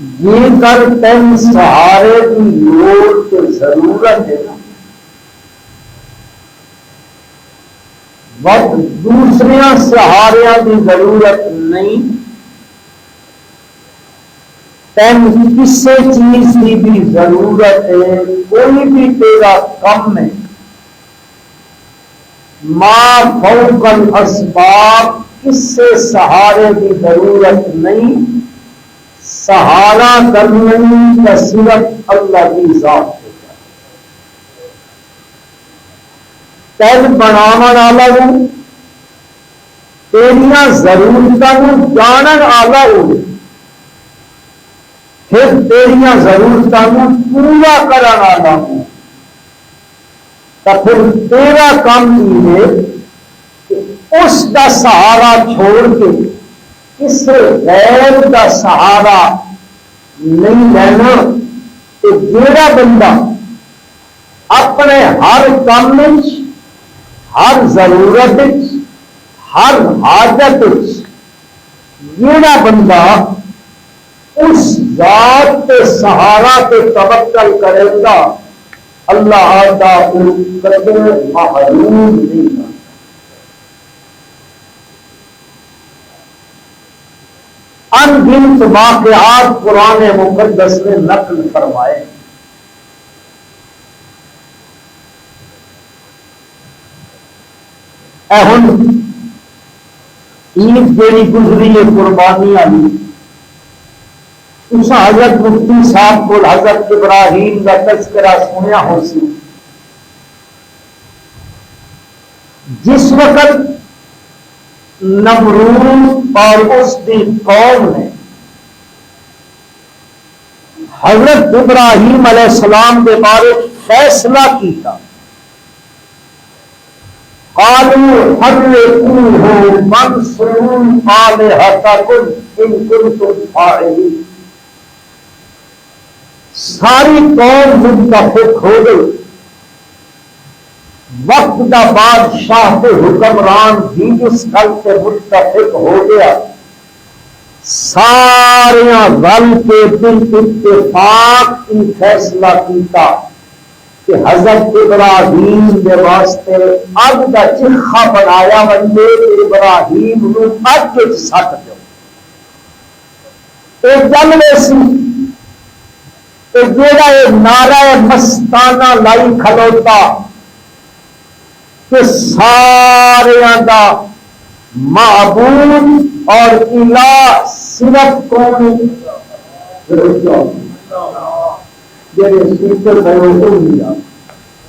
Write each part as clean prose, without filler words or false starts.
یہ کر تین سہارے کی لوڑ تو ضرورت ہے نا، وقت دوسرے سہارے کی ضرورت نہیں، تین کسی چیز کی بھی ضرورت ہے، کوئی بھی تیرا کم ہے، ما فوق الاسباب، کس سے سہارے کی ضرورت نہیں، سہارا کرنے کا صرف اللہ کی ذات ہوتا ہے۔ تین بناون والا ہوں، تیریاں ضرورتوں جانن والا ہو، پھر تیریاں ضرورتوں پورا کرن والا ہوں، تو پھر تیرا کام یہ ہے کہ اس کا سہارا چھوڑ کے اس غیر کا سہارا نہیں لینا۔ کہ جیڑا بندہ اپنے ہر کام، ہر ضرورت، ہر حاجت جیڑا بندہ اس ذات کے سہارا پہ توکل کرے گا، اللہ کا ان قدر محروم نہیں ہے۔ ان گنت واقعات قرآن مقدس نے نقل فرمائے۔ اہم عید جیڑی گزری ہے قربانی والی، اس حضرت مفتی صاحب کو حضرت ابراہیم کا تذکرہ سنیا ہو سی، جس وقت نمرود اور اس کی قوم نے حضرت ابراہیم علیہ السلام کے بارے فیصلہ کیا، قالوا حرقوه وانصروا آلہتکم ان کنتم فاعلین، ساری قوم متفق ہو گئی، وقت کا بادشاہ کے حکمران بھی اس گل سے متفق ہو گیا، سارے گل کے دل اتفاق کی فیصلہ کیتا کہ حضرت ابراہیم کے واسطے اگ کا چرخا بنایا بندے ابراہیم نو اگ سٹ دو۔ ایک گل ایسی جیڑا یہ نعرہ مستانہ لائی کھلوتا کہ سارے دا معبود اور الہ صرف کون،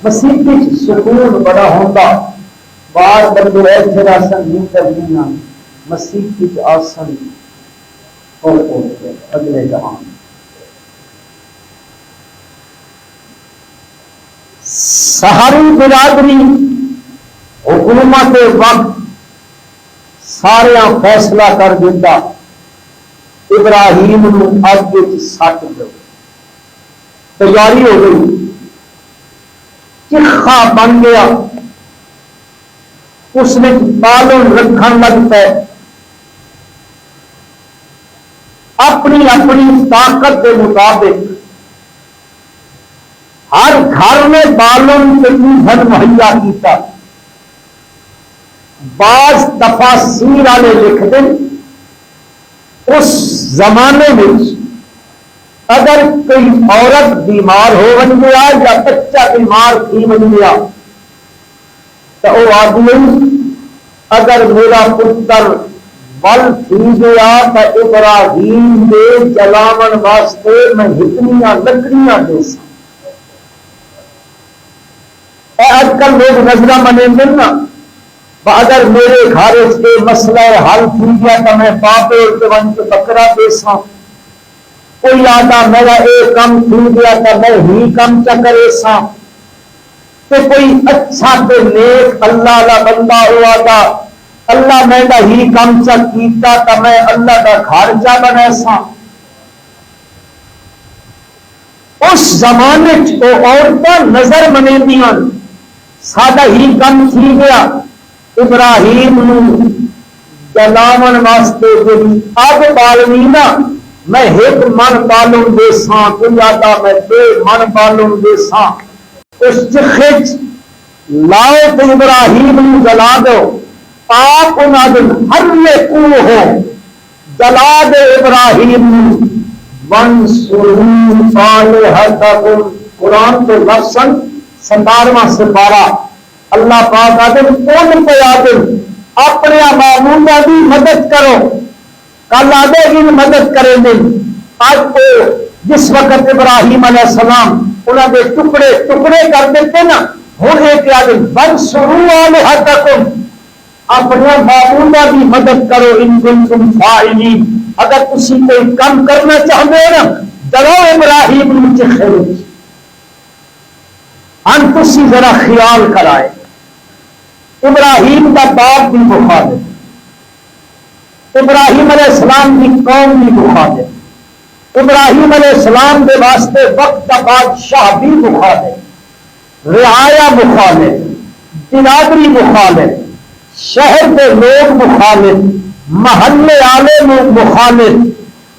مسیح سکون بڑا ہوتا، بار بندے ایسے راسن نہیں کرنا، مسیح آسن اگلے جہان۔ سہاری برادری حکومت وقت سارا فیصلہ کر دیتا، ابراہیم نو اگ سٹ دو، تیاری ہو گئی، چرخا بن گیا، اس میں بالن رکھن لگ پے، اپنی اپنی طاقت کے مطابق ہر گھر میں بالن ایندھن مہیا کیتا۔ بعض تفاسیر والے لکھ دیں اس زمانے میں اگر کوئی عورت بیمار ہو بن گیا یا بچہ بیمار تھی بن گیا تو وہ آدمی اگر میرا پتر بل تھی گیا تو ابراہیم کے جلاون واسطے میں اتنی لکڑیاں دے سا۔ آج کل لوگ نظرہ منے ملنا، اگر میرے گھر کے مسئلہ حل تھی گیا تو میں پاپے کے ون کے بکرا دے سا، کوئی آدھا میرا ایک کم تھی گیا تو میں ہی کم چکرے سا، تو کوئی اچھا تے نیک اللہ کا بندہ ہوا تھا، اللہ میں دا ہی کم چک کیتا تو میں اللہ کا گھر جا بنے سا۔ اس زمانے کو عورتیں نظر منے دیاں، سادہ ہی کم تھی گیا، ابراہیم نو جلاون واسطے جی اگ بالنی نا میں ایک من بالوں دے ساں کوئی آتا میں دے من بالوں دے ساں اس چخچ لاؤ تو ابراہیم نو جلا دو آپ انہاں دے ہر کو ہو جلا دے ابراہیم وانصروا آلہتکم قرآن کے لفظاً 17واں سپارہ اللہ پاک آدم ان پہ آدم اپنے معمولہ کی مدد کرو کل آدھے کی مدد کریں گے آج کو جس وقت ابراہیم علیہ السلام انہوں نے ٹکڑے ٹکڑے کر دیتے نا ہوں ایک آدم وانصروا آلہتکم اپنے معمولہ کی مدد کرو ان کنتم فاعلین اگر تسی کوئی کام کرنا چاہتے ہو نا جلاؤ ابراہیم نیچے خیل ہم تسی ذرا خیال کرائے ابراہیم کا باپ بھی مخالف ابراہیم علیہ السلام کی قوم بھی مخالف ابراہیم علیہ السلام کے واسطے وقت کا بادشاہ بھی مخالف رعایا مخالف برادری مخالف شہر کے لوگ مخالف محلے والے مخالف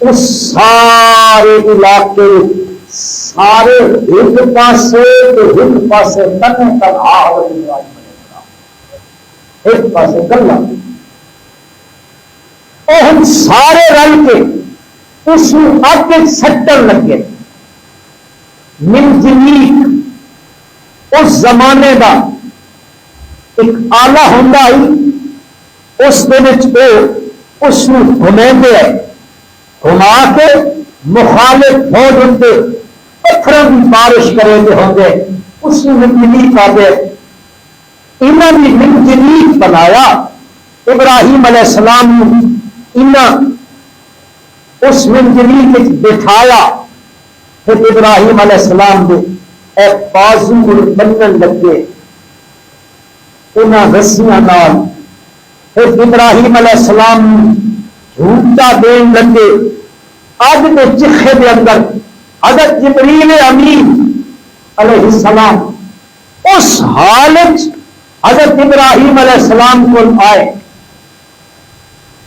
اس سارے علاقے سارے ایک پاسے ایک پاسے تن ایک پاسے گلا ہم سارے رل کے اس اگ سٹن لگے منجنیق اس زمانے کا ایک آلہ ہوں اس اس گھمے گھما کے مخالف فوج ان کے پتھروں کی بارش کرے ہوں گے اس منجنیق آ گئے انہوں نے منجنیق بنایا ابراہیم علیہ السلام اس منجنیق بٹھایا پھر ابراہیم علیہ السلام نے ایک بازو بننے لگے انہاں رسیاں نال پھر ابراہیم علیہ السلام جھوٹا دین لگے اج کے چکھے کے اندر حضرت جبریل امین علیہ السلام اس حالت حضرت ابراہیم علیہ السلام کو آئے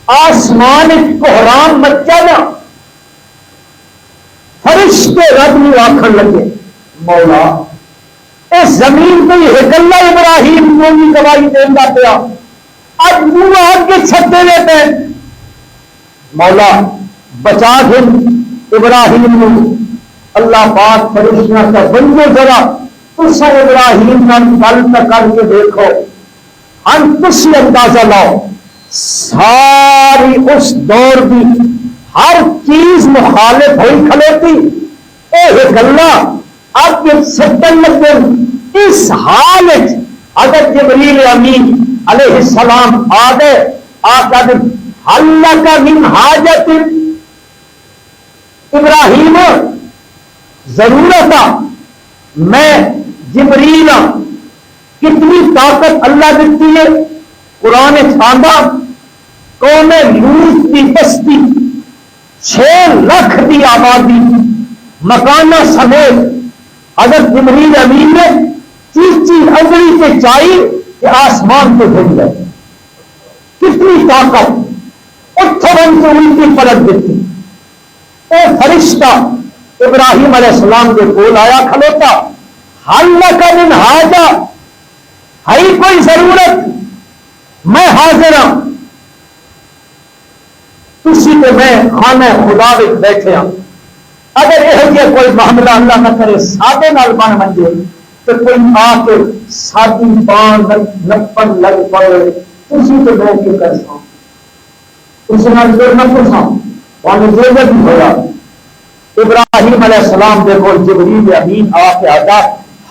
آسمان کوہرام مچا نا فرشتے رب نو آخر لگے مولا اس زمین کو یہ گلا ابراہیم کو بھی گواہی دینا پیا اب منہ آگ کے چھتے لیتے مولا بچا دن ابراہیم نو اللہ پاک فرشتیاں کا بنو ذرا تسا ابراہیم کا گل تک کر کے دیکھو ہم تسی اندازہ لاؤ ساری اس دور کی ہر چیز مخالف ہوئی کھلوتی یہ گلا اب سٹن لگے اس حال اگر جبریل امین علیہ السلام آ گئے آقا اللہ کا من حاجت ابراہیم ضرورت میں جبریل کتنی طاقت اللہ دیتی ہے قرآن چھاندا قوم لوط کی بستی 6 لاکھ کی آبادی مکانہ سمیت حضرت جبریل امین نے چیچی انگلی سے چائی کہ آسمان کو بھیج گئے کتنی طاقت اٹھن سے ان کی پلٹ دیتی اے فرشتہ ابراہیم علیہ السلام کے کول آیا کھلوتا حل کا من حاجہ ہے کوئی ضرورت میں حاضر ہوں اسی کو میں خانہ خدا وچ بیٹھے ہوں اگر یہ کوئی معاملہ اللہ نہ کرے سادے نال بن منجے تو کوئی آ کے سادی بان نپن لگ پڑے اسی کو لوگ کے کر ساں اس نال دیر نہ پوچھاں وہاں ضرورت نہیں ہویا ابراہیم علیہ السلام دیکھو جبریل امین آ کے آجا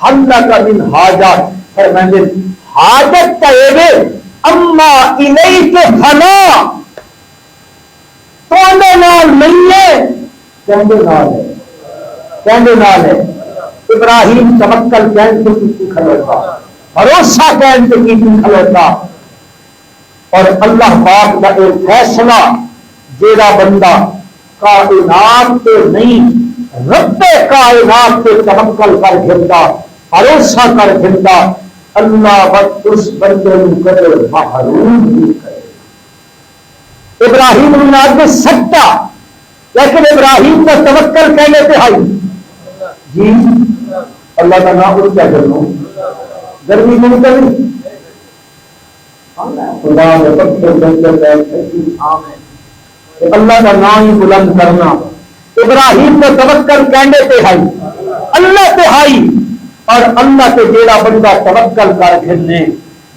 حل کا من حاجات فرمائیں حاجت کا یہ اما الیک فلا تونے نال نہیں ہے کہندے نال ہے ابراہیم توکل کہن کے کی کھلوتا بھروسہ کہن کے کی کھلوتا اور اللہ پاک کا ایک فیصلہ جیڑا بندہ کائنات پہ نہیں رب کائنات پہ توکل کر گھندا بھروسہ کر گھندا اللہ وقت اس بندے کو کرے محروم بھی کرے ابراہیم نے آگے سٹا لیکن ابراہیم کا توکل کہنے پہ آئی جی اللہ کا نام اس کیا کر لوں گرمی میں نکل اللہ کا نام ہی بلند کرنا ابراہیم کا توکل کہنے پہ آئی اللہ پہ آئی اور اللہ کے جیڑا بندہ توکل کر گھرنے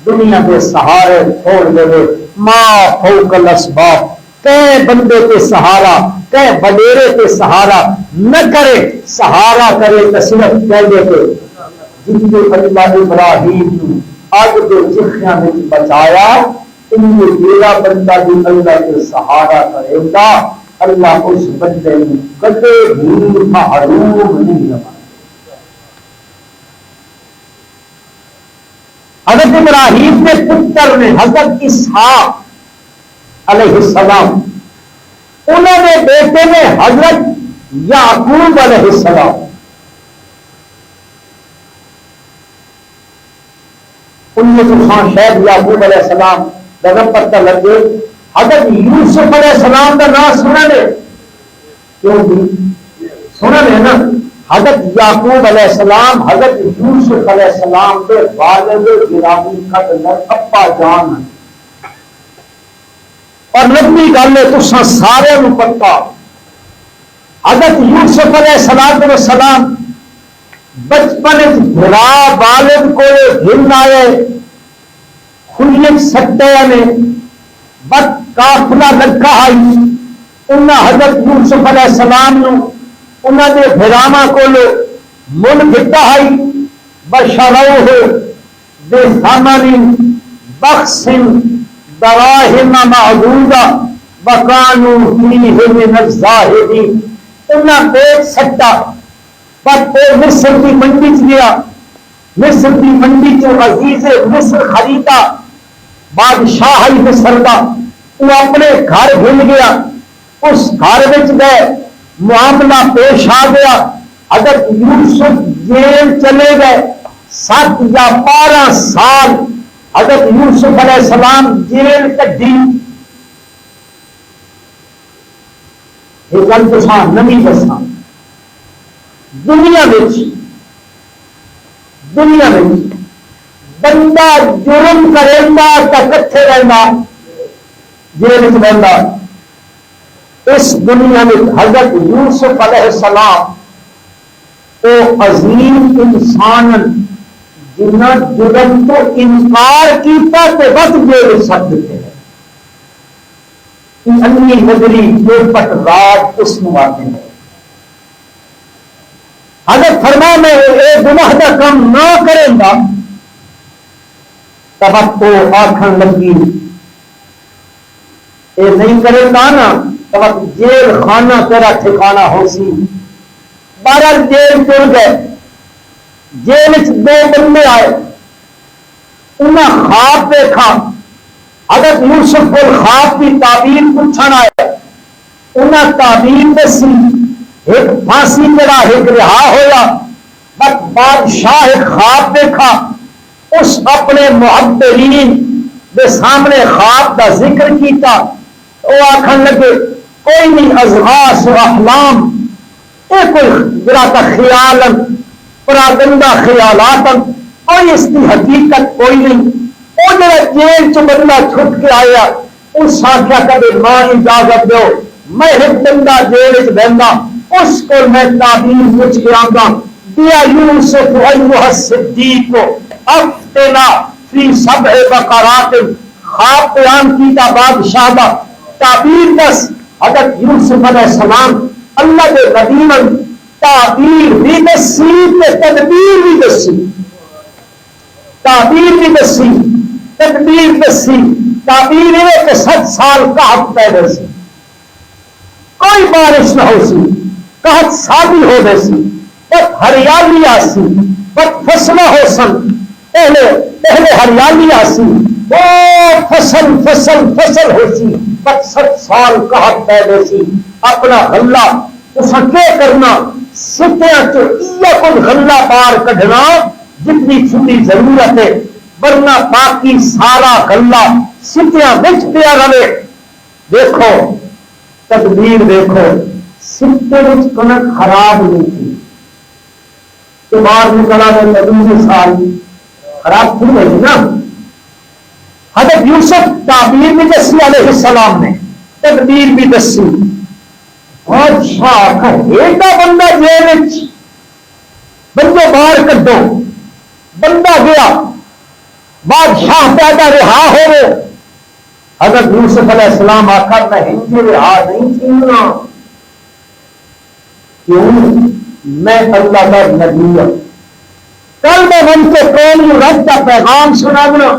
دنیا کے سہارے چھوڑ دے ماں فوق الاسباب کہیں بندے کے سہارا کہیں بڈیرے کے سہارا نہ کرے سہارا کرے تو صرف کہنے پہ جن کو اللہ ابراہیم آج کے چخیاں میں بچایا ان کو جیڑا بندہ بھی اللہ کے سہارا کرے گا اللہ اس بندے میں کبھی بھی محروم نہیں رہا. حضرت ابراہیم کے پتر نے حضرت اسحاق علیہ السلام انہوں نے بیٹے میں حضرت یعقوب علیہ السلام خان شہد یعقوب علیہ السلام گزم پتہ لگ گئے حضرت یوسف علیہ السلام کا نام سنا لے کیوں بھی سنا لے نا حضرت یعقوب علیہ السلام حضرت یوسف علیہ السلام کے والد گرامی قدر ابا جان اور لمبی گل ہے تساں سارے نو پتہ حضرت یوسف علیہ السلام بچپن بھرا والد کو گھن آئے کھلی سٹے نے بد کافلا لگا آئی انہاں حضرت یوسف علیہ السلام نو انہاں نے بھراواں کولو من گھٹا آئی بشروہ بے ثمن بخس دراہم معدودہ وکانوا فیہ من الزاہدین انہاں بیچ سٹا پر مصر کی منڈی چ گیا مصر کی منڈی چ عزیز مصر خریدا بادشاہ مصر کا وہ اپنے گھر بھول گیا اس گھر وچ گئے معاملہ پیش آ گیا حضرت یوسف جیل چلے گئے 7 یا 12 سال حضرت یوسف علیہ السلام جیل کٹی یہ گل تو نمی دساں دنیا بندہ جرم کرے گا تو کٹھے رہنا جیل رہنا اس دنیا میں حضرت یوسف علیہ السلام وہ عظیم انسان جنہ جرم تو انکار کیتا تے بس جیل سکتے ہیں انی نظری جو پٹ رات اس مواقع ہے حضرت فرما میں اے گناہ کا کام نہ کریں گا تب تو آنکھن لگی اے نہیں کرے گا نا تب جیل خانہ تیرا ٹھکانہ ہو سی 12 جیل چل گئے جیل 2 بندے آئے انہیں خواب دیکھا حضرت یوسف کو خواب کی تعبیر پوچھنا آئے انہیں تعبیر دسی ایک پھانسی چڑھا ایک رہا ہوا بس بادشاہ ایک خواب دیکھا اس اپنے محبرین کے سامنے خواب کا ذکر کیتا وہ آخر لگے کوئی نہیں ازغاث و احلام یہ کوئی برا کا خیال پراگندہ خیالات کوئی اس کی حقیقت کوئی نہیں وہ جڑا جیل چ بندہ چھٹ کے آیا اس آخیا کبھی ماں اجازت دو میں ایک بندہ جیل چ بہندا اس کو میں تعبیر پوچھ کے آگا دیا یوسف ایوہ الصدیق افتنا فی 7 بقرات خواب بیان کیتا بادشاہ دا تعبیر دس حضرت یوسف علیہ السلام اللہ کے قدیمن تعبیر بھی دسی تے تدبیر بھی دسی تعبیر بھی دسی تدبیر دسی تعبیر ہے کہ 7 سال کا حق پیدا سی کوئی بارش نہ ہو سی کہت سادی ہو گئی سی بس ہریالی آسی بس فصلہ ہو سن پہلے ہریالی آسی وہ فصل ہو سی بس 7 سال کہت پیدا سی اپنا غلہ اسا کیا کرنا ستیاں چو کل غلہ پار کڈھنا جتنی چھٹی ضرورت ہے ورنہ باقی سارا غلہ ستیاں وچ پیا رہے دیکھو تدبیر دیکھو سکے کنک خراب نہیں تھی تو باہر نکلا میں دوسرے سال خراب تھی گئی نا. حضرت یوسف تعبیر بھی دسی علیہ السلام نے, تدبیر بھی دسی. بادشاہ ایڈا بندہ جیل بندے باہر کڈو, بندہ گیا بادشاہ پیدا رہا ہو. حضرت یوسف علیہ السلام آخر میں ہندی رہا نہیں چننا, کیوں میں اللہ کا نبی ہوں. کل میں من کے قوم رب کا پیغام سنانا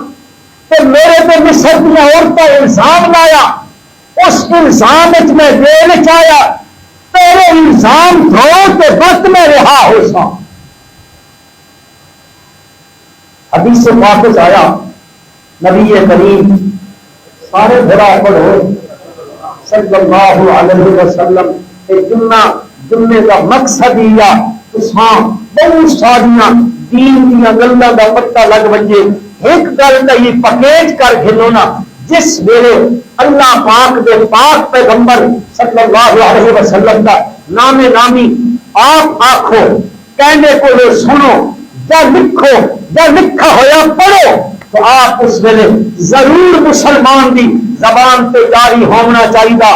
تو میرے پہ مصر کی عورتیں الزام لایا, اس الزام میں جیل چایا, تیرے الزام دھو کے وقت میں رہا ہو سا. حدیث سے واپس آیا نبی کریم سارے بھرا پڑھو صلی اللہ علیہ وسلم جملے کا مقصد یا بہت ساریاں دین دیا گلوں کا پتہ لگ بجے. ایک گل کا یہ پکیج کر کھلونا جس ویلے اللہ پاک دے پاک پیغمبر صلی اللہ علیہ وسلم کا نام نامی آپ آخو کہنے کو سنو یا لکھو یا لکھا ہوا پڑھو تو آپ اس ویلے ضرور مسلمان دی زبان پہ جاری ہونا چاہیے.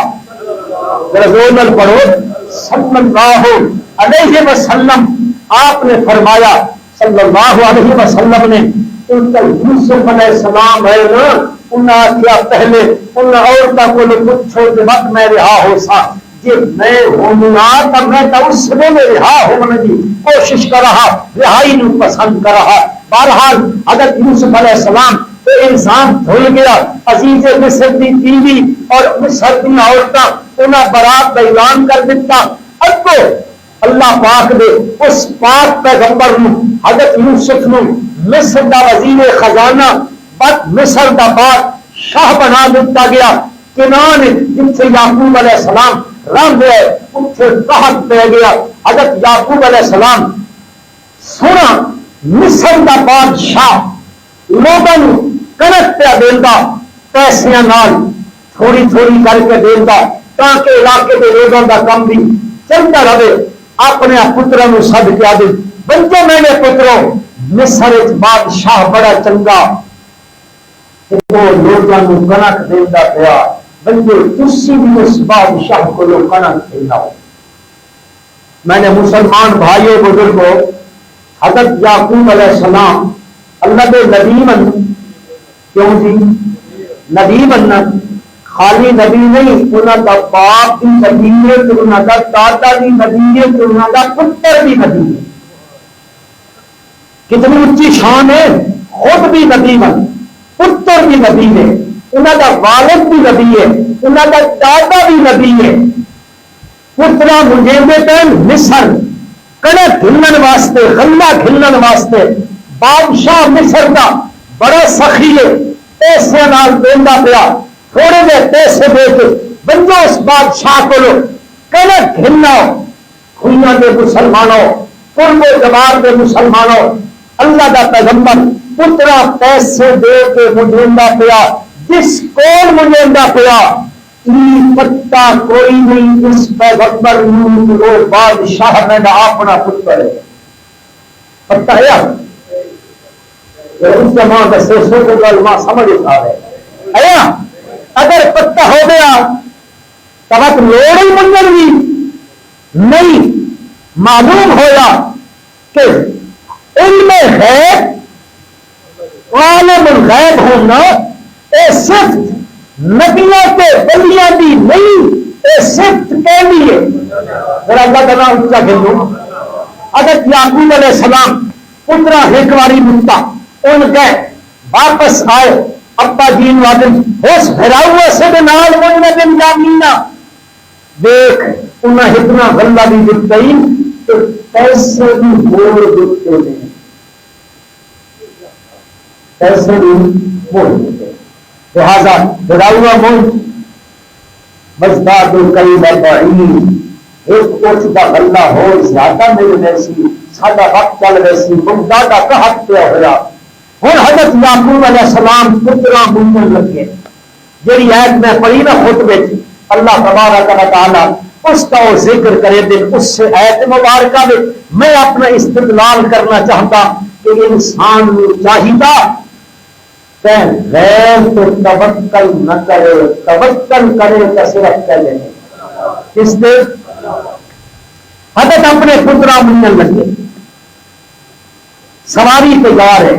رسول پڑھو صلی اللہ علیہ وسلم. آپ نے فرمایا صلی اللہ علیہ وسلم نے یوسف علیہ السلام ہے نا, انہیں آخیا پہلے ان عورتوں کو پوچھو کہ وقت میں رہا ہو سا جی میں ہونا تو میں تو اس ویلے رہا ہونے کی کوشش کر رہا, رہائی نو پسند کر رہا. بہرحال حضرت یوسف علیہ السلام تو انسان بھول گیا. عزیز مصر کی بیوی اور مصر کی عورتیں انہیں برات کا اعلان کر دیتا. اب تو اللہ پاک دے اس پاک پیغمبر حضرت یوسف نو مصر دا وزیر خزانہ بد مصر دا بادشاہ بنا دیتا گیا. کنان جتھے یعقوب علیہ السلام رہ گئے اتنے قحط پہ گیا. حضرت یعقوب علیہ السلام سونا مصر دا بادشاہ لوگوں کنک پہ دینا پیسے نال تھوڑی تھوڑی کر کے دینا تاکہ علاقے کے لوگوں کا کم بھی چلتا رہے. اپنے پتروں سد کے دے بچوں میں نے پتروں مصر بادشاہ بڑا چنگا لوگوں کو کنک دینا پیا. بندے تسی بھی اس بادشاہ کو لوگ کنک دینا. میں نے مسلمان بھائیوں بزرگوں حضرت یعقوب علیہ السلام اللہ کے نبی بن, کیوں جی نبی بننا خالی نبی نہیں, انہوں کا باپ بھی نبی ہے, انہوں کا دادا بھی نبی ہے, انہوں کا پتر بھی نبی ہے. کتنی اچھی شان ہے. خود بھی نبی بن, پتر بھی نبی ہے, انہوں کا والد بھی نبی ہے, انہوں کا دادا بھی نبی ہے. پترا مجھے ٹائم مصر کنک کھلن واسطے غلہ کھلن واسطے بادشاہ مصر کا بڑا سخی ہے, پیسے نال دینا پیا. تھوڑے جہے پیسے دے کے بندو اس بادشاہ کو کنک کھلنا. خویاں کے مسلمانوں قرب و جوار کے مسلمانوں اللہ کا پیغمبر پترا پیسے دے کے مجھے پیا. جس کون مجھے پیا پتا کوئی نہیں اس پیغمبر وہ بادشاہ میں اپنا پتر ہے. پتا ہے اس جمع دسے سو کو گل ماں سمجھ آ رہے ہے. اگر پتا ہو گیا تو لوڑ ہی منگل بھی نہیں. معلوم ہوا کہ علم غیب عالم الغیب ہونا اے صرف نبیوں کے بلیاں بھی نہیں, اے صرف کہنی ہے. ذرا اللہ کا نام اونچا کھیلو. اگر یعقوب علیہ السلام پترا ایک باری ملتا ان گئے واپس آئے ابا جین وادن اس بھراؤ سے نال مجھنے دن جامینہ دیکھ انہیں اتنا غلہ بھی دکھتا ہی تو پیسے بھی بول دکھتے ہیں, پیسے بھی بول دکھتے. لہذا بھراؤ ملک مزداد کئی بڑی ایک کچھ کا غلہ ہو زیادہ مل ویسی ساڈا وقت چل ویسی ممتا کا قحط پہ ہوا. ہوں حضرت یعقوب علیہ السلام پترا بولنے لگے. جی ایت میں پڑھی نا خطبے اللہ تبارک و تعالی اس کا وہ ذکر کرے دن اس سے ایت مبارکہ میں اپنا استدلال کرنا چاہتا کہ انسان چاہیے غیر تو توکل نہ کرے، توکل کرے تو صرف کرے کس پہ؟ حضرت اپنے پترا بننے لگے، سواری تیار ہے،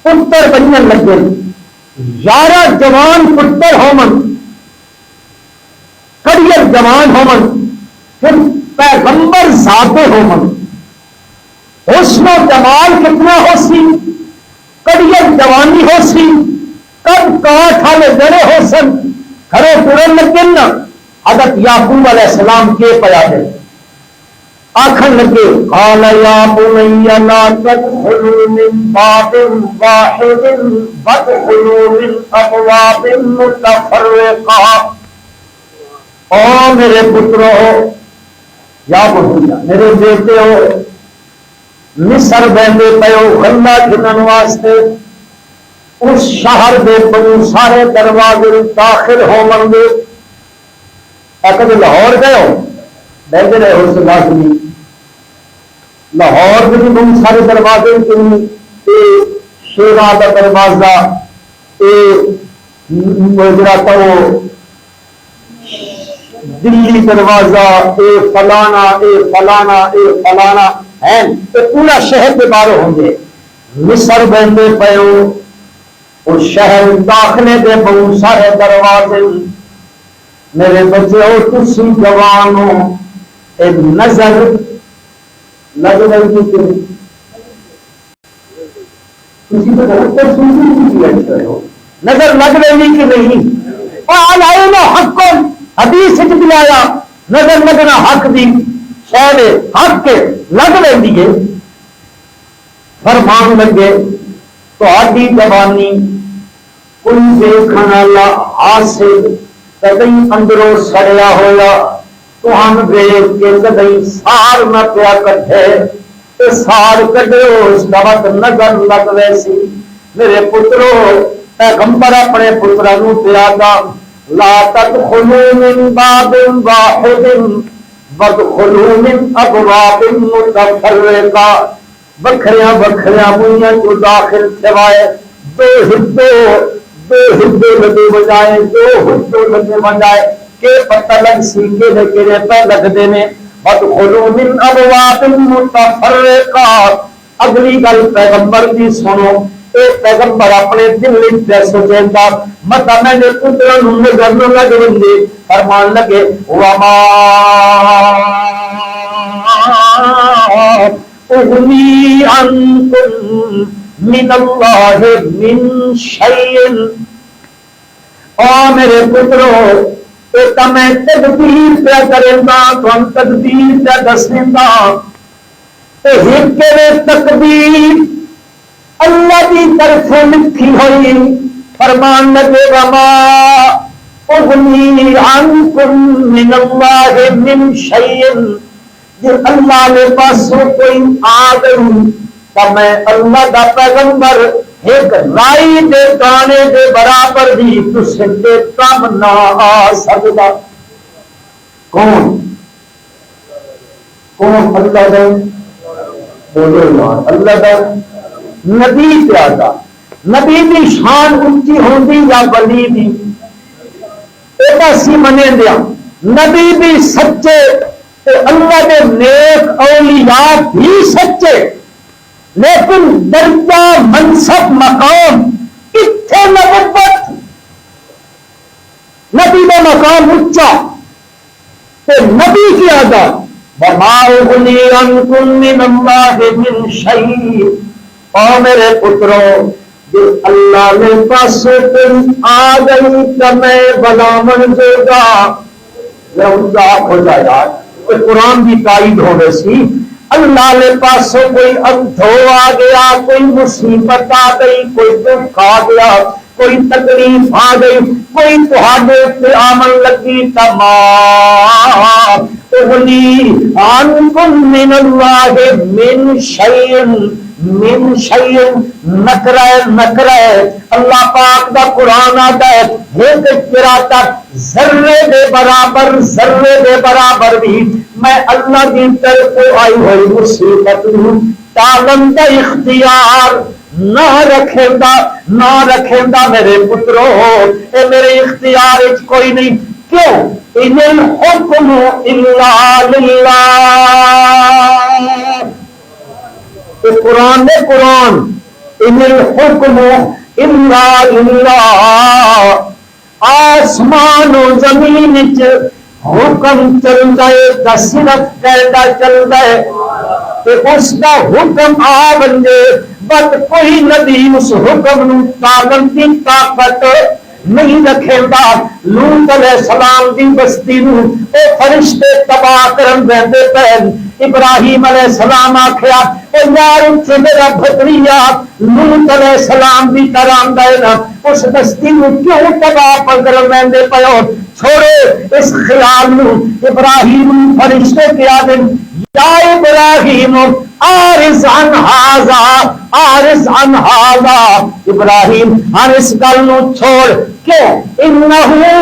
پتر بننے لگے، 11 جوان پتر ہومن، کڑیئر جوان ہومن، پھر پیغمبر ذاتے ہومن، حسن و جمال کتنا ہو سی، کڑیئر جوانی ہو سی، کب کاٹ والے جڑے ہو سن، گھروں پورن لگے نا۔ حضرت یعقوب علیہ السلام کے پیا دے آخر لگے قال یا بنی لا تدخلوا من باب واحد وادخلوا من ابواب متفرقہ، او میرے پترو، یا بنی میرے بیٹے ہو، مصر بہندے پیو غلہ گھنن واسطے اس شہر دے بہت سارے دروازے داخل ہون گے۔ کبھی لاہور گئے ہو بہتے رہے ہو سے لازمی، لاہور میں بھی بہت سارے دروازے شیرا کا دروازہ، دلی دروازہ، فلانا فلانا فلانا ہے، تو پورا شہر کے بارے ہوں گے۔ مصر بہتے پیو اس شہر داخلے دے بہت سارے دروازے، میرے بچے ہو تسی جوان ہو، ایک نظر لگ رہی کہ نظر لگ رہی کہ نہیں، حق حدیث بھی آیا نظر لگنا حق دی شاید حق کے لگ رہی ہے۔ فرمان لگے تو آدھی جوانی کوئی دیکھنے والا حاصل کدی اندروں سڑیا ہوا تو ہم دیکھ کے کدی سار نہ پیا کٹے، سار کٹے اس کا وقت نظر لگ ویسی۔ میرے پترو پیغمبر اپنے پترا نو پیا دا لا تدخلوا من باب واحد وادخلوا من ابواب متفرقہ، بکھریاں بکھریاں منیاں کو داخل سوائے دو حصے لگے بجائے، دو حصے لگے بجائے کہ پتہ لگ سیکھے لگے پہ لگ دینے۔ وادخلوا من ابواب متفرقہ، اگلی گل پیغمبر کی سنو، ایک پیغمبر اپنے دل میں سوچتا متا میں نے پتر نظر نہ لگ رہے، فرمان لگے وما اغنی عنکم من اللہ من شیء، او میرے پترو ایک میں تدبیر پہ کریں گا، تو ہم تدبیر پہ دسیں گا، ایک تقدیر اللہ کی طرف لکھی ہوئی، فرمان لگے وما اغنی عنکم من اللہ من شیء، جب اللہ نے پاسوں کوئی آ گئی تو میں اللہ کا پیغمبر ایک رائی دے دانے دے برابر بھی تسے دے کام نہ آ سکتا۔ کون اللہ دا بولو اللہ دا نبی پیادا، نبی دی شان اونچی ہوندی یا ولی دی ایک اسی منے دیا، نبی بھی سچے تے اللہ دے نیک اولیاء بھی سچے، لیکن درجہ منصب مقام کتھے نبوت، نبی کا مقام اونچا تے نبی کی آدھا وما اغنی عنکم من اللہ من شیء، او میرے پترو جو اللہ نے پاس تم آ گئی تو میں بلا منجے گا، ہو جائے گا قرآن کی تائید ہونے سی، اللہ نے پاس کوئی اندھو آ گیا، کوئی مصیبت آ گئی، کوئی دکھ آ گیا، کوئی تکلیف آ گئی، کوئی تہاڈے تے آمن لگی تمام اغنی عنکم من اللہ من شیء، من شیء نکرہ اللہ پاک دا قرآن آتا ہے ایک قرآن ذرے دے برابر بھی میں اللہ کی طرف آئی ہوئی مصیبت ہوں تالم دا اختیار نہ رکھیں دا میرے پترو اے میرے اختیار اچ کوئی نہیں کیوں ان الحکم الا للہ قرآن ان الحکم الا للہ آسمان و زمین حکم چلتا ہے صرف کہتا چلتا ہے کہ اس کا حکم آ بندے بس کوئی نبی اس حکم نو پابن کی طاقت نہیں رکھے گا لوط علیہ السلام دی بستی نو اے فرشتے تباہ کرن دے پہن ابراہیم علیہ السلام آکھیا اے یار اچھے میرا بھتریا لوط علیہ السلام دی طرح دینا اس بستی نو کیوں تباہ کرن دے پیو چھوڑو اس خیال نو ابراہیم فرشتے کیا دن یا ابراہیم عارض عن ھذا ابراہیم ہر اس گل نو چھوڑ کیوں انہو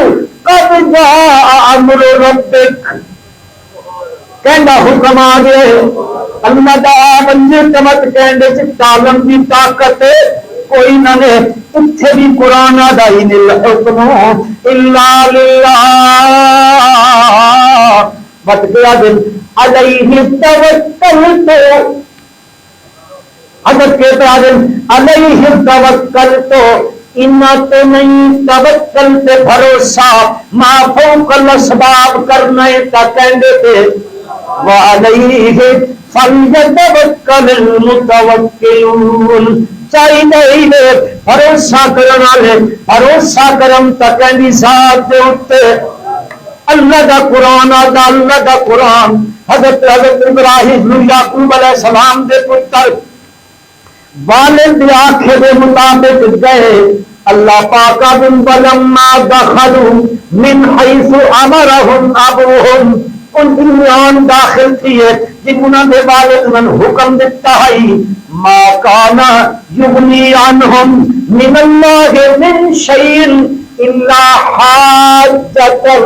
قد جاء امر ربک کہندا حکم آ گئے اللہ دا بندے تمت کہندے چ تعلم دی طاقت کوئی نہ نے اتھے بھی قرآن آدائی الحکم الا للہ بات کیا دن علیہ توکل تو حضرت کہتا ہے علیہ توکل تو انہا تو نہیں توکل تے بھروسہ ما فوق الاسباب کرنے کا کہندے تھے وعلیہ فلیتوکل المتوکلون چاہی نہیں لے بھروسہ کرنا لے بھروسہ کرم تکینی ذات دے ہوتے اللہ دا قرآن آدھا اللہ دا قرآن حضرت ابراہیم یعقوب علیہ السلام دے پتر والد دے آنکھے دے مطابق گئے اللہ پاکا بن ولما دخلوا من حیث امرہم ابوہم ان ایمان داخل کیے جنہوں نے والد من حکم دیتا ہے ما کانا یغنی عنہم من اللہ من شیء الا حاجتا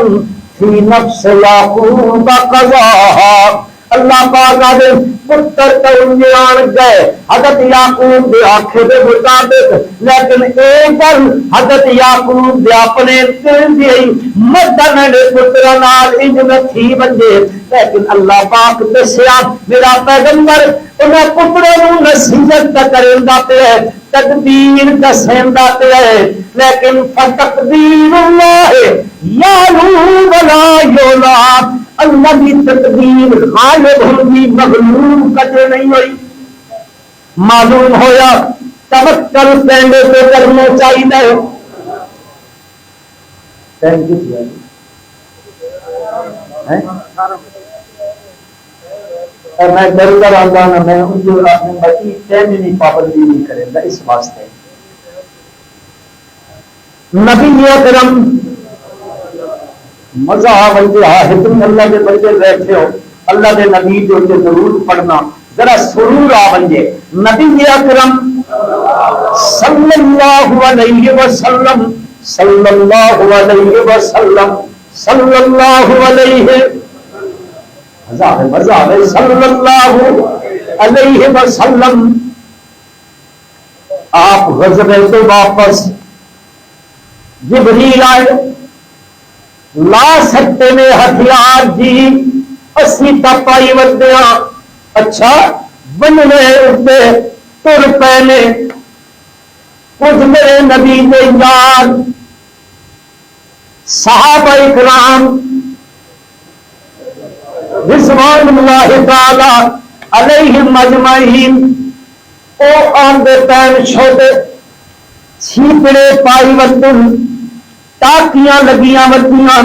فی نفس یعقوب قضاها اللہ پاک آدھے پتر ترمیان گئے حضرت یعقوب دے آنکھے دے مطابق لیکن ایک بار حضرت یعقوب دے اپنے دل دی مدن نے پترنال انجنت ہی بندے لیکن اللہ پاک دسیا میرا پیغمبر انہیں پتروں نصیحت کرندہ پہ ہے تقدیر دسندہ پہ ہے لیکن فتقدیر اللہ یالو ولا یولا اللہ کی تقدیر غالب ہوگی مغلوب قدر نہیں ہوئی معلوم ہویا توکل پہلے تو کرنا چاہیے اور میں ڈر کر آتا نا میں ان جو اپنے بچی نہیں پابندی نہیں کرے گا اس واسطے نبی اکرم مزہ بندے حکم اللہ کے بندے بیٹھے ہو اللہ کے نبی جو ضرور پڑھنا ذرا سرور آ بنجے نبی اکرم صلی اللہ علیہ وسلم صلی اللہ علیہ وسلم صلی اللہ علیہ صلی اللہ علیہ وسلم آپ غزوے سے واپس جبریل آئے لا سکتے میں ہتھیار جی اسی تپائی ودیا اچھا بننے اٹھتے تر پہنے کچھ میرے نبی نے یاد صحابہ اکرام رضوان اللہ تعالی علیہم اجمعین او آندے پین چھوٹے چھیپڑے پائی ودن تاکیاں لگیاں ودیاں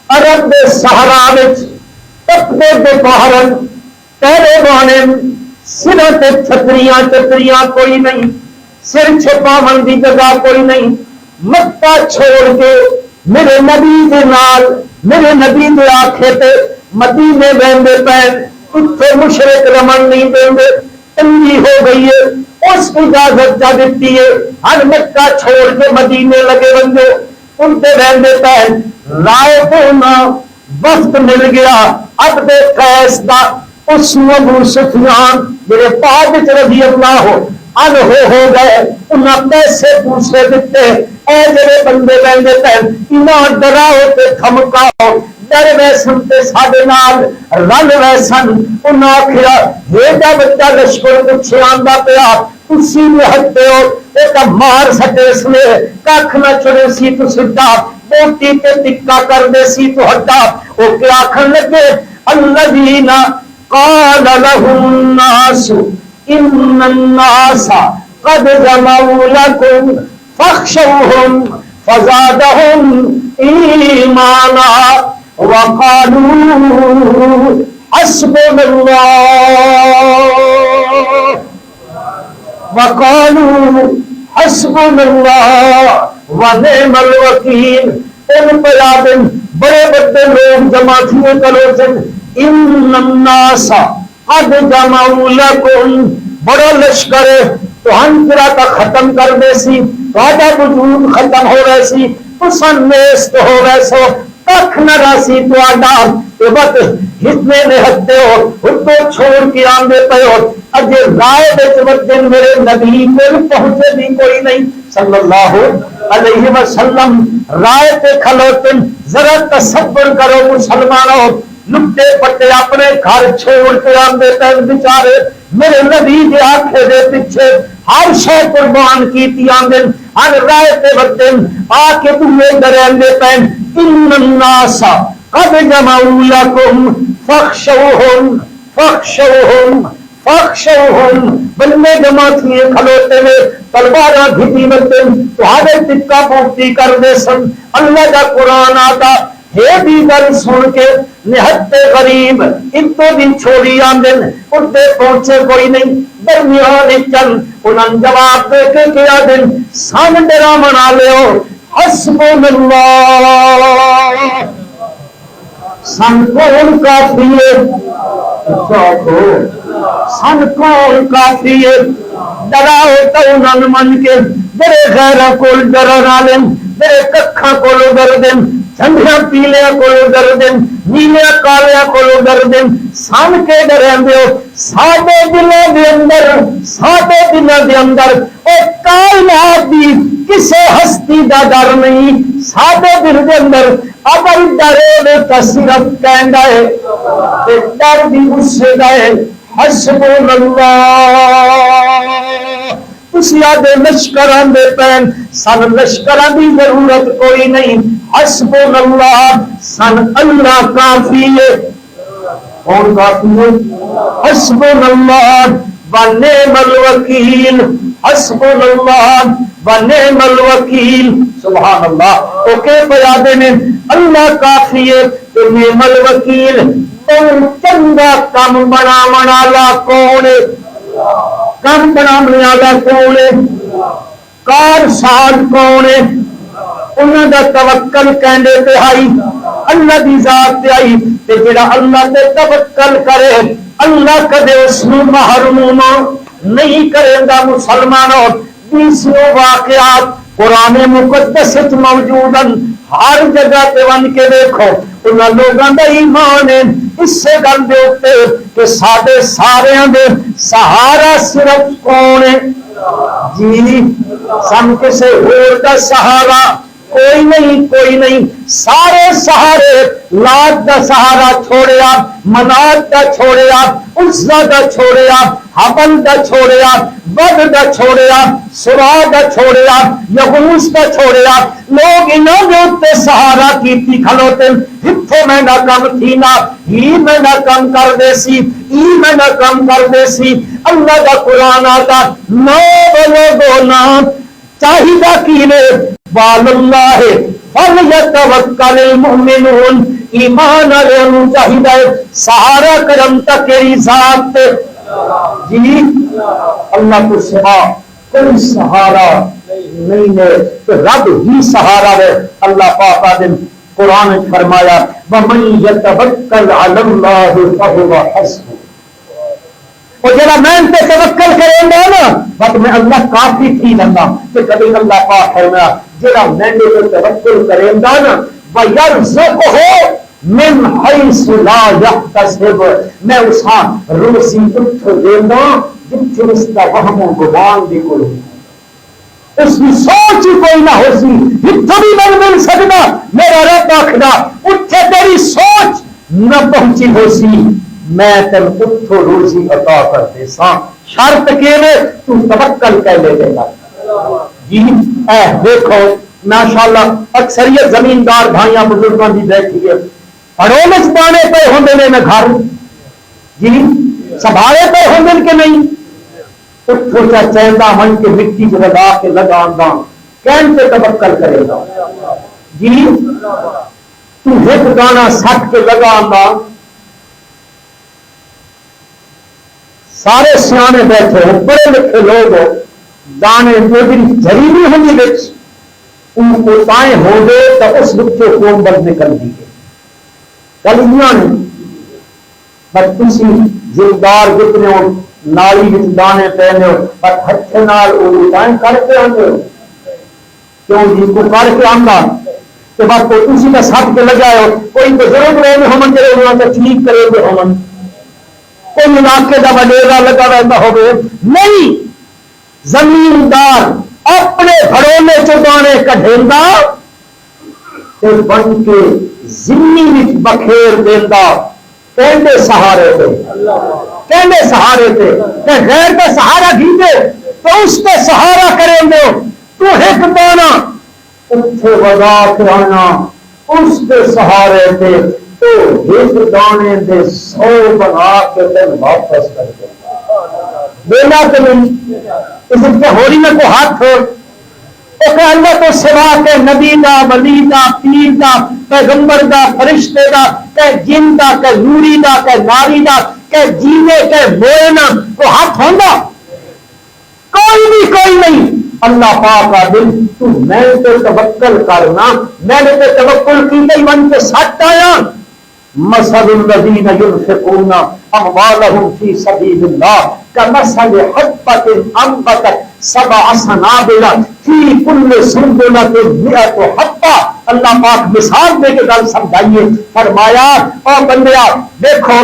عرب دے صحرا وچ تپتے دے پہاڑن پہلے بانے سروں تے چھتریاں کوئی نہیں سر چھپاون دی جگہ کوئی نہیں مکہ چھوڑ کے میرے نبی دے نال میرے نبی دے آنکھے تے مدینے ویندے پین اتھے مشرک رمن نہیں دیندے تنگی ہو گئی ہے، اس کی اجازت جا دیتی ہے، ہر مکہ چھوڑ کے مدینے لگے بندے ان پہ رہن دیتا ہے، رائے ہونا وقت مل گیا، اب دے قیس دا اس ابو سفیان میرے پاک رضی اللہ عنہ ہو گئے، انہیں پیسے دوسرے دیتے، اے جڑے بندے رہن دیتا ہے انہیں ڈراؤ تے دھمکاؤ، ڈر ویسن تے ساڈے نال رل ویسن، انہیں آخیا یہ بچہ لشکر پچھے آندا پیا تسی بھی ہٹتے ہو ایک مار سٹے اس نے کھ نہ چڑے سی تو سٹا بوٹی تے ٹکا کر دے سی تو ہٹا، وہ کیا آخر لگے الذین قال لهم الناس ان الناس قد جمعوا لكم فاخشوهم فزادهم ایمانا وقالوا حسبنا الله وقالوا حسبنا الله ونعم الوکیل۔ ان پیادن بڑے بڑے لوگ جمع کیے کرو سن، ان الناس قد جمعوا لکم، بڑا لشکر تو ہنکرا کا ختم کر دے سی، راجہ وجود ختم ہو رہے سی، پسند نیست ہو رہے سو کھ نہ راسی تو آڈا وقت ہتنے نے ہتے ہو ہتو چھوڑ کے آندے پہ ہو، اجے رائے بیچ وقتن میرے نبی کو پہنچے بھی کوئی نہیں صلی اللہ علیہ وسلم، رائے پہ کھلوتن، ذرا تصور کرو مسلمانوں، لٹے پٹے اپنے گھر چھوڑ کے آندے پہ بیچارے میرے نبی دے آنکھے دے پیچھے ہر شے قربان کیتی آندن، ہر رائے پہ وقتن آ کے تمہیں ڈرین دے پہ ان الناس قد جمعوا لکم فاخشوہم فاخشوہم فاخشوہم، بندے جمع کیے کھلوتے میں تلواراں گھٹی وقتن تہاڈے ٹکا پوکتی کر دے سن، اللہ کا قرآن آتا ہے بھی گل سن کے نہتے غریب ایک تو دن چھوڑی آندن اٹھتے پہنچے کوئی نہیں، درمیان چل انہوں جواب دے کے کیا دن سن ڈرا منا لیو حسبنا اللہ، سن کون کافی ہے، سن کون کافی ہے، ڈراؤ تو انہوں من کے بڑے غیرہ کول ڈرا نالن، بڑے ککھاں کولو ڈر دن، جھنڈیاں پیلیاں کولو ڈر دن، نیلیاں کالیاں کولو ڈر دن، سن کے ڈرین دیو ساڈے دلوں دے اندر، ساڈے دلوں دے اندر اے کائنات دی کسے ہستی دا ڈر نہیں، ساڈے دل دے اندر اگر ڈرے تو صرف کہندا ہے تے ڈر بھی غصے دا ہے حسبنا اللہ، تسی آدھے لشکران دے پین سن لشکران دی ضرورت کوئی نہیں، حسبنا اللہ سن اللہ کافی ہے، اور کافی ہے حسبنا اللہ ونعم الوکیل، حسبنا اللہ ونعم الوکیل، سبحان اللہ، اوکے پیادے میں اللہ کافی ہے تو نعم الوکیل، اور چنگا کم بنا منالا کون ہے، کم بنا منالا کون ہے، کار ساز کون ہے، انہوں دا توکل کہندے تے آئی اللہ دی ذات تے آئی، تے جڑا اللہ تے توکل کرے اللہ کدے اس نو محروم نہیں کرے گا۔ مسلمانوں بیسوں واقعات قرآن مقدس موجودن، ہر جگہ تے ون کے دیکھو انہاں لوگاں دا ایمان ہے اس سے گل دے اوتے کہ ساڈے ساریاں دے سہارا صرف کون ہے جی، سن کسے ہور دا سہارا کوئی نہیں، کوئی نہیں، سارے سہارے لات دا سہارا چھوڑیا، منات دا چھوڑیا، عزا دا چھوڑیا، حبل دا چھوڑیا، بد دا چھوڑیا، سرا دا چھوڑیا، یغوس دا چھوڑیا، لوگ انہاں دے اوتے سہارا کیتی کھلوتے، ہتھوں میں نہ کم تھی نا، ہی میں نہ کم کر دے سی، ای میں نہ کم کر دے سی، اللہ دا قرآن آتا نو بلو نام چاہیدہ کیلے واللہ فلیتوکل المؤمنون، ایمان علیہ چاہیدہ سہارا کرم تکری ذات جی، اللہ کو سوا کوئی سہارا نہیں ہے، تو رب ہی سہارا ہے۔ اللہ پاک آدم قرآن فرمایا وَمَن يَتَوَکَّلْ عَلَى اللَّهِ فَهُوَ حَسْبُهُ، اور جڑا میں ان پہ توکل کریں گا نا بس میں اللہ کافی تھی لگا کہ کبھی اللہ پاک فرمایا جڑا میں نے توکل کریں گا نا وَيَرْزُقْهُ مِنْ حَيْثُ لَا يَحْتَسِبُ میں اساں روزی اٹھ دیندا جتھے اس دا وہم و گمان بھی کوئی اس کی سوچ ہی کوئی نہ ہو سی جتھے بھی میں مل سکدا میرا رب آکھدا اتھے تیری سوچ نہ پہنچی ہو سی میں تن اٹھو روزی عطا کر دے سا شرط کے لے تو توکل کر لے گا جی اے دیکھو ماشاءاللہ اکثریت زمیندار بھائیاں بزرگاں دی بیٹھی ہے پڑھو میں دانے پہ ہوندے نے میں گھر جی سنبھالے پہ ہوندے کہ نہیں اٹھو چا چہندا من کے مٹی کو لگا کے لگاندا کین پہ توکل کرے گا جی تو ایک دانہ سٹ کے لگاندا سارے سیانے بیٹھے ہو پڑھے لکھے لوگ ہو دانے جو بھی جریبی ہوندی وچ ان کو تائیں ہو گئے تو اس بچے قوم بل نکل دی گئے گلیاں نہیں بس تسی زمدار جتنے ہو نالی وچ دانے پہنے ہو بس ہتھے نال او تائیں کر کے آندے ہو کیوں جی کو کر کے آندا تو بس کو تسی کا ساتھ کے لگائے ہو کوئی تو ضرور رہے ہمن جڑے انہاں تے ٹھیک کرے گے ہمن کوئی علاقے کا وڈیرا لگا رہتا ہوگا نہیں زمیندار اپنے گھڑونے چانے کڈھیندا تے بن کے زمین وچ بکھیر دیندا کہندے سہارے تے کہندے سہارے تے تے غیر کا سہارا دیندے تو اس تے سہارا کریں دے تو ایک دانا اتھے ودا کرانا اس تے سہارے تے تو ایک دانے دے 100 بنا کے دن واپس کر دے دینا کہ نہیں اس کے ہوری میں کو ہاتھ ہو کہ اللہ تو سوا کے نبی دا ولی دا پیر دا پیغمبر دا فرشتے دا کہ جن دا کہ نوری دا کہ ناری دا کہ جینے کہ موئنا کو ہاتھ ہوندا کوئی نہیں اللہ پاک کا دل تو میں تو توکل کرنا میں نے تو توکل کی نہیں من کے ساتھ آیا مثل الذين ينفقون اموالهم في سبيل الله كمثل حبة انبتت 7 سنابل في كل سنبلة 100 حبة اللہ پاک مثال دے کے گل سمجھائیے فرمایا او بندیا دیکھو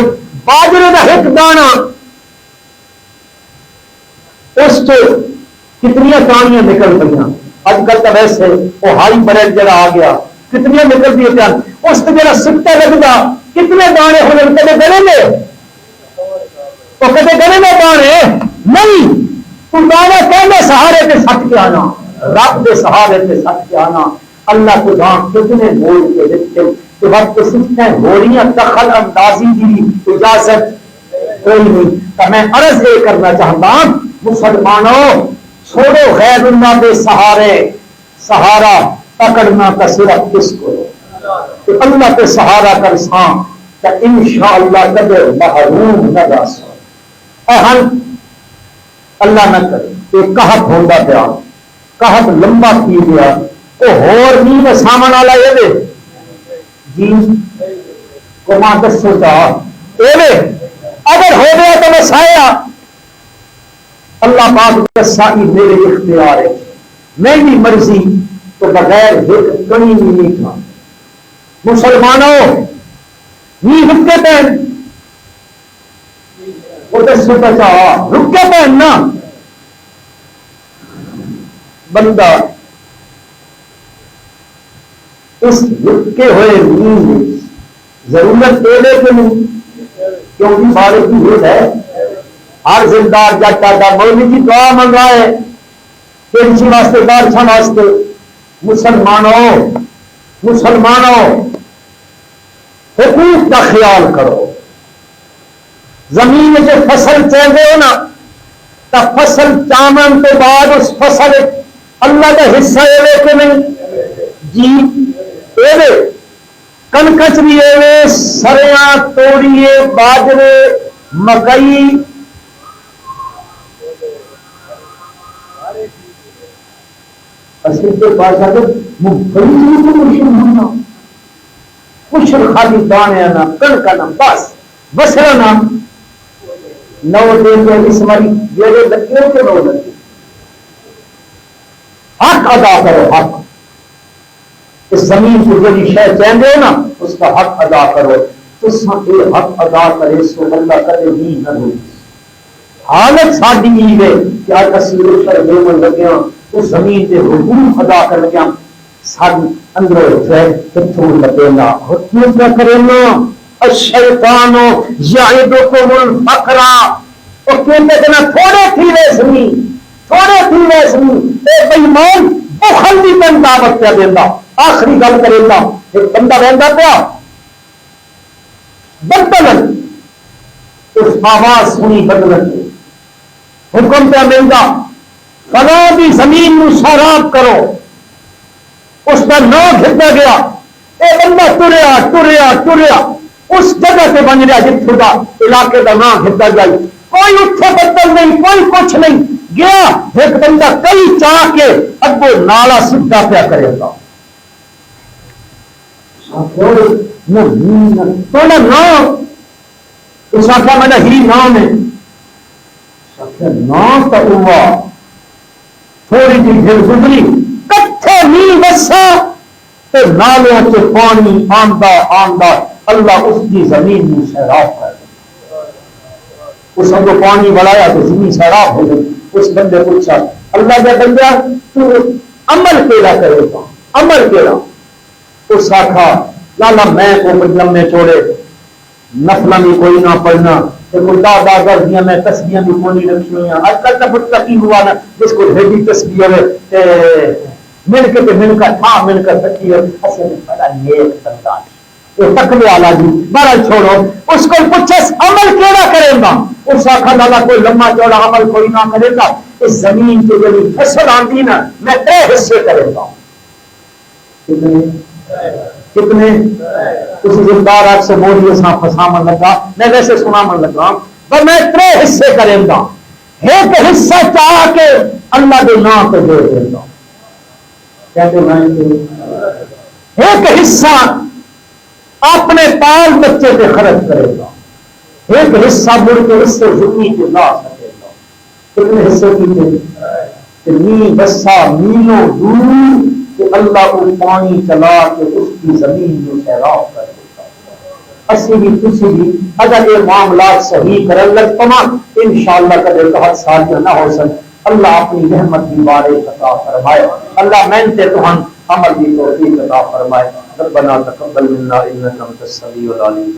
باجرے کا ایک دانہ اس سے کتنی دانیاں نکل گئی اج کل تو ویسے وہ ہائی بریڈ جڑا آ گیا کتنی نکل دی پیا اس سے جڑا سکتا لگتا کتنے دانے ہونے کدے گنے میں تو کدے گنے میں دانے نہیں تو دانا کہنے سہارے پہ سٹ کے آنا رب دے سہارے پہ سٹ کے آنا اللہ کو دان کتنے بول کے دیتے کہ وقت سکتے ہوریاں دخل اندازی کی اجازت کوئی نہیں تو میں عرض یہ کرنا چاہتا ہوں مسلمانوں چھوڑو غیر اللہ دے سہارے سہارا پکڑنا کا صرف کس کو کہ اللہ پہ سہارا کر ساں کہ انشاءاللہ کبھی محروم نہ جا سو اہم اللہ نہ کرے کہ کہت ہوندہ پیا کہت لمبا کی گیا تو ہور نہیں میں سامان آلا یہ دے جی کو ماں دس سوچا اے دے اگر ہو گیا تو میں سایا اللہ پاک دسائی میرے اختیار ہے میری مرضی تو بغیر ایک کنی نہیں تھا مسلمانوں نہیں رکے پہن وہ دس سوچا چاہا رکے پہن نا بندہ اس رکے ہوئے نیند ضرورت دے لے کہ نہیں کیونکہ بارے کی یہ ہے ہر زندار جاتا تھا مولوی کی دعا منگائے کسی واسطے بارشاں واسطے مسلمانوں حقوق کا خیال کرو زمین جو فصل چاہتے ہو نا تو فصل چامن کے بعد اس فصل اللہ کا حصہ یہ کہ نہیں جی اے کنکچ بھی اے سریاں توڑیے باجرے مکئی اصل کے پاس کچھ خالی دانے نا کڑکا نا بس بسرا نا نو دن کے اس مری جیڑے لگے کہ نو لگے حق ادا کرو حق اس زمین کو جو شے چاہتے ہو نا اس کا حق ادا کرو اس حق ادا کرے سو اللہ کرے بھی نہ ہوئی حالت ساڈی یہ ہے کہ آج اسی اوپر دیون لگے ہاں اس زمین کے حقوق ادا کر لگے ہاں ساڈی اندر ہے کتھوں لگے نا کیوں کیا کرے نا الشیطان یعدکم الفقر او کہتے کہ نا تھوڑے تھی ویسنی تھوڑے تھی ویسنی اے بے ایمان بخل دی تن دعوت کیا دیندا آخری گل کرے گا ایک بندہ رہندا پیا بدلن اس آواز سنی بدلن حکم پہ ملتا فلاں دی زمین نو سیراب کرو اس کا نام گھتا گیا اے بندہ ٹریا ٹریا ٹریا اس جگہ سے بن رہا جتوں کا علاقے کا نام گھتا گیا کوئی اتھے بدل نہیں کوئی کچھ نہیں گیا ایک بندہ کئی چاہ کے اگو نالا سیدھا پیا کرے گا نام اس آخر میں ہی نام ہے نام تو ہوا تھوڑی جی دل گزری کٹھے نہیں بسا تو نالوں سے پانی آندا آندا اللہ اس کی زمین میں سیراب کر اس کو پانی بڑھایا تو زمین سیراب ہو گئی اس بندے پوچھا اللہ کا بندہ تو عمل کیڑا کرے گا عمل کیڑا اس آخا لالا میں کو لمے چوڑے نفل بھی کوئی نہ پڑھنا دادا گردیاں میں تسبیاں بھی کوئی رکھی ہوئی ہیں آج کل تو تقی ہوا نا جس کو ریڈی تسبیح ہے مل کے مل کر تھا مل کر تکی ہے اصل بڑا نیک بندہ یہ تقوی والا جی بڑا چھوڑو اس کو پوچھے عمل کیڑا کرے گا اس آخا لالا کوئی لمبا چوڑا عمل کوئی نہ کرے گا اس زمین کی جڑی فصل آتی نا میں 3 حصے کرے گا کتنے کسی زمدار آپ سے بولیے ساں فسامن لگا میں ویسے سنامن لگا پر میں 3 حصے کریں گا ایک حصہ چاہ کے اللہ کے نام پہ دے دیں گا کہتے میں ایک حصہ اپنے بال بچے پہ خرچ کرے گا ایک حصہ مڑ کے اس سے زندگی کے لا سکے گا کتنے حصے کی نی بسا میلوں دور کہ اللہ کو پانی چلا کے اس کی زمین میں سیراب کر دیتا اسی بھی کسی بھی اگر یہ معاملات صحیح کرن لگ پما انشاءاللہ کدے بہت سال نہ ہو سکے اللہ اپنی رحمت کی بارش عطا فرمائے اللہ محنت تو ہم عمل کی توفیق عطا فرمائے ربنا تقبل منا انك انت السميع العليم